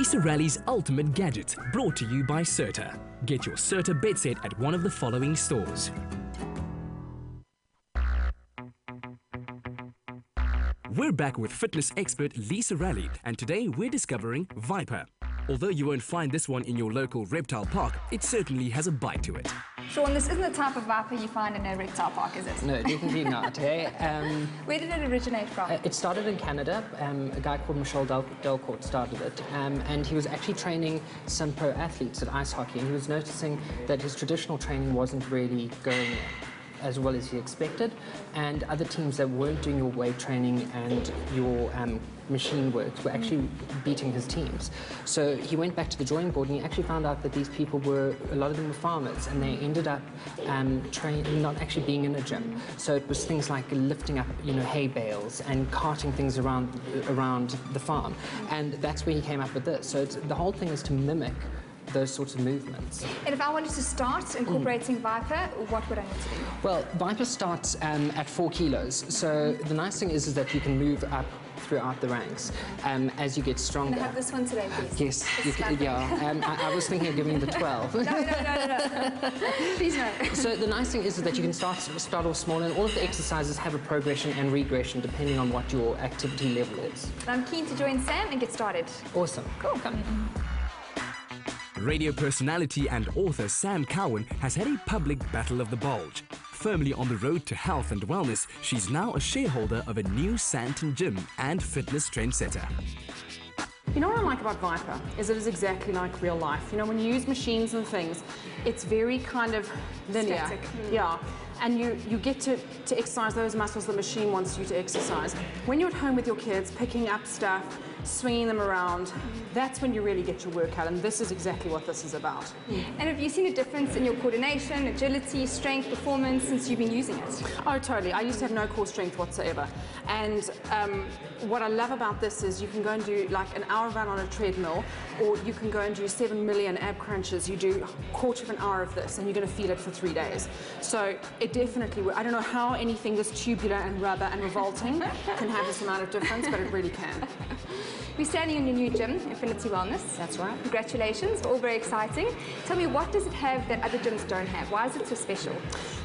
Lisa Raleigh's ultimate gadget, brought to you by Certa. Get your Certa bed set at one of the following stores. We're back with fitness expert Lisa Raleigh, and today we're discovering ViPR. Although you won't find this one in your local reptile park, it certainly has a bite to it. Sean, this isn't the type of ViPR you find in a reptile park, is it? No, definitely not. Hey? Where did it originate from? It started in Canada. A guy called Michel Delcourt started it, and he was actually training some pro athletes at ice hockey, and he was noticing that his traditional training wasn't really going as well as he expected, and other teams that weren't doing your weight training and your machine works were actually beating his teams. So he went back to the drawing board and he actually found out that these people were, a lot of them were farmers, and they ended up not actually being in a gym. So it was things like lifting up, hay bales and carting things around the farm, and that's where he came up with this. So the whole thing is to mimic those sorts of movements. And if I wanted to start incorporating ViPR, what would I need to do? Well, ViPR starts at 4 kilos. So the nice thing is that you can move up throughout the ranks as you get stronger. Can I have this one today, please? Yes, yeah. I was thinking of giving you the 12. No. Please no. So the nice thing is that you can start off small, and all of the exercises have a progression and regression depending on what your activity level is. I'm keen to join Sam and get started. Awesome. Cool. Come. Radio personality and author Sam Cowan has had a public battle of the bulge. Firmly on the road to health and wellness, she's now a shareholder of a new Sandton gym and fitness trendsetter. You know what I like about ViPR is it is exactly like real life. When you use machines and things, it's very kind of linear. Static. Yeah. And you get to exercise those muscles the machine wants you to exercise. When you're at home with your kids, picking up stuff, swinging them around, that's when you really get your workout, and this is exactly what this is about. And have you seen a difference in your coordination, agility, strength, performance since you've been using it? Oh, totally. I used to have no core strength whatsoever. And what I love about this is you can go and do like an hour run on a treadmill, or you can go and do 7 million ab crunches. You do a quarter of an hour of this, and you're going to feel it for 3 days. So it definitely, I don't know how anything this tubular and rubber and revolting can have this amount of difference, but it really can. We're standing in your new gym, Infinity Wellness. That's right. Congratulations, all very exciting. Tell me, what does it have that other gyms don't have? Why is it so special?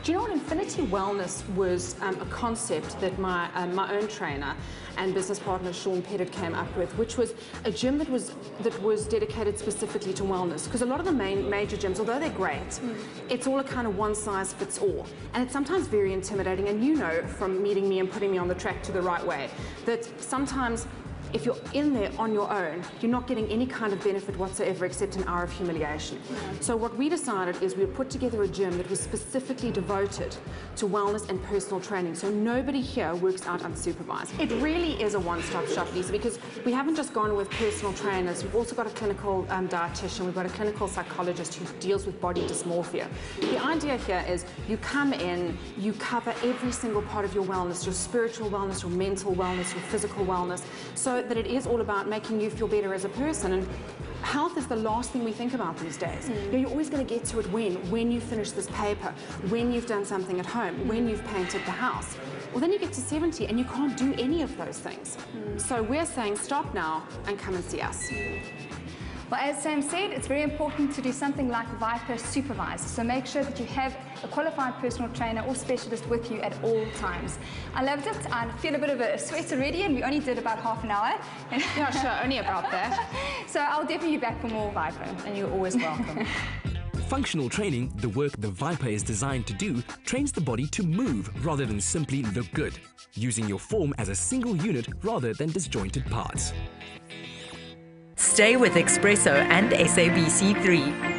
Do you know what? Infinity Wellness was a concept that my own trainer and business partner Sean Pettit came up with, which was a gym that was dedicated specifically to wellness. Because a lot of the major gyms, although they're great, it's all a kind of one size fits all, and it's sometimes very intimidating. And from meeting me and putting me on the track to the right way, that sometimes if you're in there on your own, you're not getting any kind of benefit whatsoever except an hour of humiliation. So what we decided is we would put together a gym that was specifically devoted to wellness and personal training. So nobody here works out unsupervised. It really is a one-stop shop, Lisa, because we haven't just gone with personal trainers. We've also got a clinical dietitian. We've got a clinical psychologist who deals with body dysmorphia. The idea here is you come in, you cover every single part of your wellness, your spiritual wellness, your mental wellness, your physical wellness, so that it is all about making you feel better as a person. And health is the last thing we think about these days. You're always going to get to it when you finish this paper, when you've done something at home, when you've painted the house. Well, then you get to 70 and you can't do any of those things. So we're saying stop now and come and see us. Well, as Sam said, it's very important to do something like ViPR supervised. So make sure that you have a qualified personal trainer or specialist with you at all times. I loved it. I feel a bit of a sweat already, and we only did about half an hour. Yeah, sure, only about that. So I'll definitely be back for more ViPR. And you're always welcome. Functional training, the work the ViPR is designed to do, trains the body to move rather than simply look good, using your form as a single unit rather than disjointed parts. Stay with Expresso and SABC3.